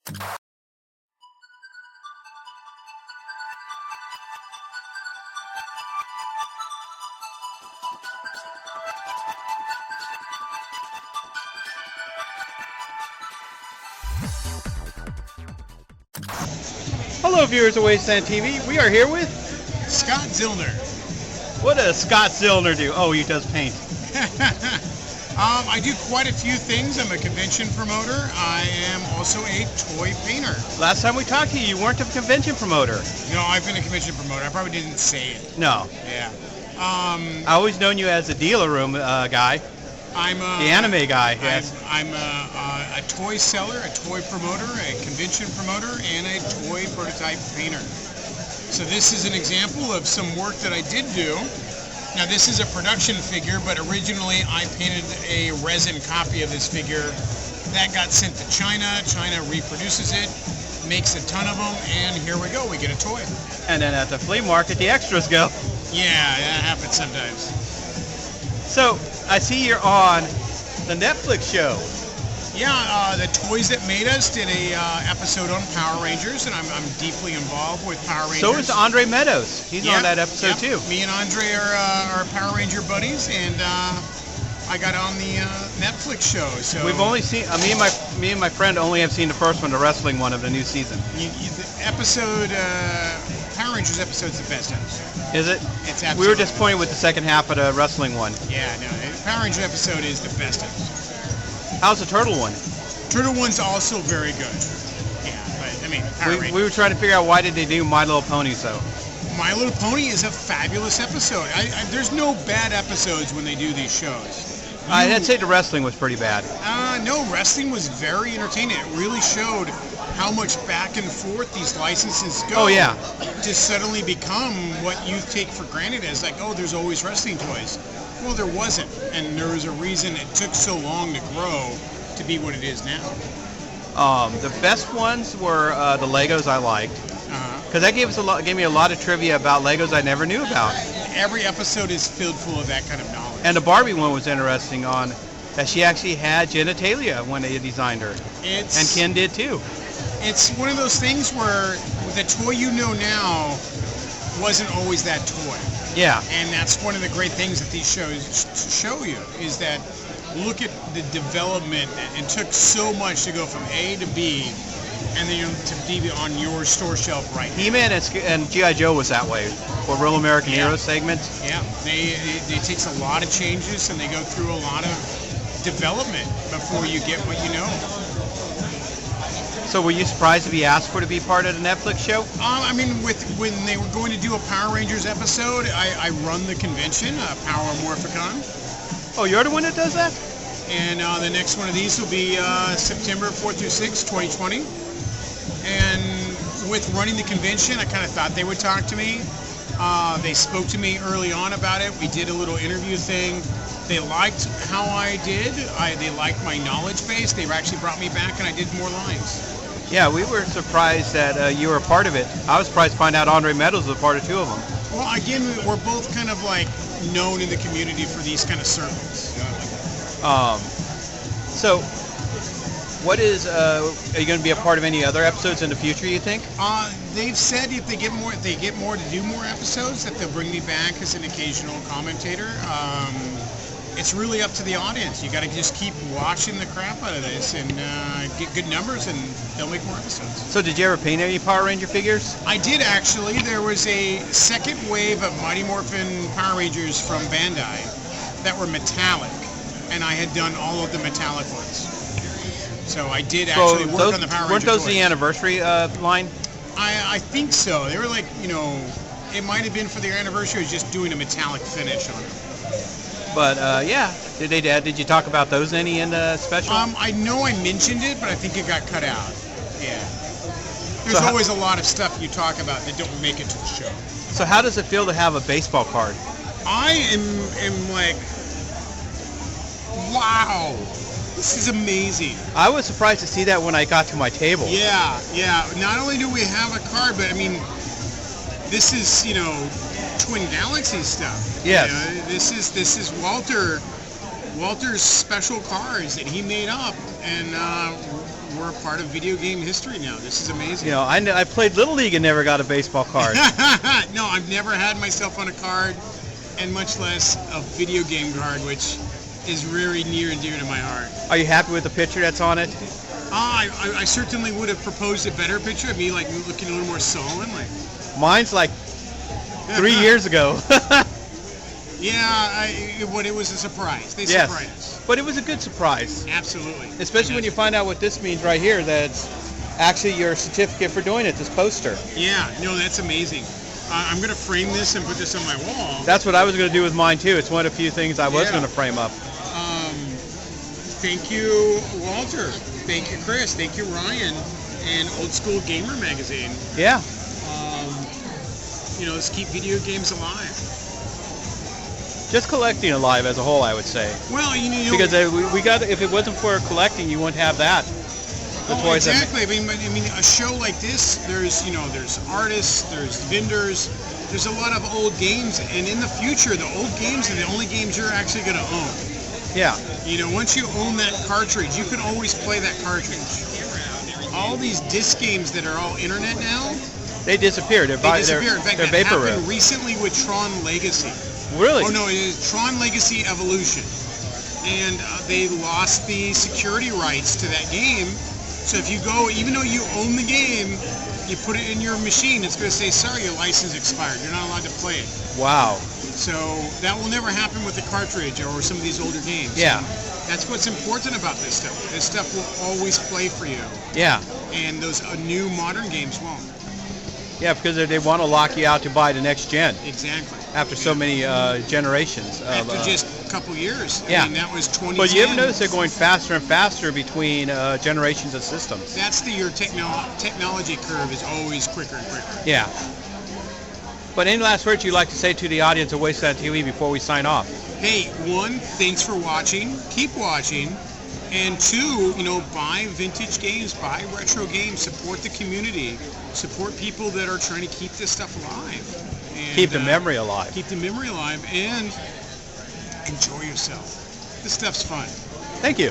Hello, viewers of Wasteland TV. We are here with Scott Zillner. What does Scott Zillner do? Oh, he does paint. I do quite a few things. I'm a convention promoter. I am also a toy painter. Last time we talked to you, you weren't a convention promoter. No, I've been a convention promoter. I probably didn't say it. No. Yeah. I always known you as a dealer room guy. I'm the anime guy. Yes. I'm a toy seller, a toy promoter, a convention promoter, and a toy prototype painter. So this is an example of some work that I did do. Now this is a production figure, but originally I painted a resin copy of this figure. That got sent to China. China reproduces it, makes a ton of them, and here we go. We get a toy. And then at the flea market, the extras go. Yeah, that happens sometimes. So I see you're on the Netflix show. Yeah, the Toys That Made Us did a episode on Power Rangers, and I'm deeply involved with Power Rangers. So is Andre Meadows. He's on that episode too. Me and Andre are Power Ranger buddies, and I got on the Netflix show. So we've only seen me and my friend only have seen the first one, the wrestling one of the new season. The episode Power Rangers episode's the best episode. Is it? It's absolutely. We were disappointed with the second half of the wrestling one. Yeah, no, Power Ranger episode is the best episode. How's the turtle one? Turtle one's also very good. Yeah, but I mean, Power Rangers. We were trying to figure out why did they do My Little Pony so. My Little Pony is a fabulous episode. There's no bad episodes when they do these shows. I'd say the wrestling was pretty bad. No, wrestling was very entertaining. It really showed how much back and forth these licenses go. Oh, yeah. To suddenly become what you take for granted as like, oh, there's always wrestling toys. Well, there wasn't, and there was a reason it took so long to grow to be what it is now. The best ones were the Legos I liked, because that gave me a lot of trivia about Legos I never knew about. Every episode is filled full of that kind of knowledge. And the Barbie one was interesting on that she actually had genitalia when they designed her, and Ken did too. It's one of those things where the toy you know now wasn't always that toy. Yeah. And that's one of the great things that these shows show you, is that look at the development. It took so much to go from A to B, and then to be on your store shelf right now. He-Man and G.I. Joe was that way, for Real American Heroes segment. Yeah, it takes a lot of changes, and they go through a lot of development before you get what you know. So were you surprised to be asked for to be part of the Netflix show? I mean, when they were going to do a Power Rangers episode, I run the convention, Power Morphicon. Oh, you're the one that does that? And the next one of these will be September 4th through 6th, 2020. And with running the convention, I kind of thought they would talk to me. They spoke to me early on about it. We did a little interview thing. They liked how I did. They liked my knowledge base. They actually brought me back, and I did more lines. Yeah, we were surprised that you were a part of it. I was surprised to find out Andre Meadows was a part of two of them. Well, again, we're both kind of like known in the community for these kind of circles. So, what is? Are you going to be a part of any other episodes in the future? You think? They've said if they get more to do more episodes, that they'll bring me back as an occasional commentator. It's really up to the audience. You got to just keep watching the crap out of this and get good numbers, and they'll make more episodes. So did you ever paint any Power Ranger figures? I did, actually. There was a second wave of Mighty Morphin Power Rangers from Bandai that were metallic, and I had done all of the metallic ones. So I did actually work on the Power Ranger Weren't those toys. the anniversary line? I think so. They were like, it might have been for their anniversary. I was just doing a metallic finish on them. But yeah, did you talk about those any in the special? I know I mentioned it, but I think it got cut out. Yeah. There's always a lot of stuff you talk about that don't make it to the show. So how does it feel to have a baseball card? I am like, wow, this is amazing. I was surprised to see that when I got to my table. Yeah. Not only do we have a card, but I mean, this is, Twin Galaxy stuff. Yes. This is Walter's special cards that he made up and we're a part of video game history now. This is amazing. You know, I played Little League and never got a baseball card. No, I've never had myself on a card, and much less a video game card, which is very near and dear to my heart. Are you happy with the picture that's on it? I certainly would have proposed a better picture of me, like looking a little more sullen. Like Mine's like 3 years ago. Yeah, it was a surprise. They Yes. surprised us. But it was a good surprise. Absolutely. Especially when you find out what this means right here, that it's actually your certificate for doing it, this poster. Yeah, no, that's amazing. I'm going to frame this and put this on my wall. That's what I was going to do with mine too. It's one of the few things I was Yeah. going to frame up. Thank you, Walter. Thank you, Chris. Thank you, Ryan. And Old School Gamer Magazine. Yeah. You know, let's keep video games alive. Just collecting alive as a whole, I would say. Well, you know, Because we got, if it wasn't for collecting, you wouldn't have that. The toys that- exactly. I mean, a show like this, there's artists, there's vendors, there's a lot of old games, and in the future, the old games are the only games you're actually going to own. Yeah. You know, once you own that cartridge, you can always play that cartridge. All these disc games that are all internet now, They disappeared. they disappear. In fact, they're that vaporware. happened recently with Tron Legacy. Really? Oh no, it is Tron Legacy Evolution, and they lost the security rights to that game. So if you go, even though you own the game, you put it in your machine, it's going to say, sorry, your license expired. You're not allowed to play it. Wow. So that will never happen with the cartridge or some of these older games. Yeah. That's what's important about this stuff. This stuff will always play for you, Yeah. and those new modern games won't. Yeah, because they want to lock you out to buy the next gen Exactly. after so many generations. After just a couple years. Yeah. I mean, that was 2010. But you ever notice they're going faster and faster between generations of systems? That's your technology curve is always quicker and quicker. Yeah. But any last words you'd like to say to the audience of Wasteland TV before we sign off? Hey, one, thanks for watching. Keep watching. And two, buy vintage games, buy retro games, support the community, support people that are trying to keep this stuff alive. And, Keep the memory alive. Keep the memory alive and enjoy yourself. This stuff's fun. Thank you.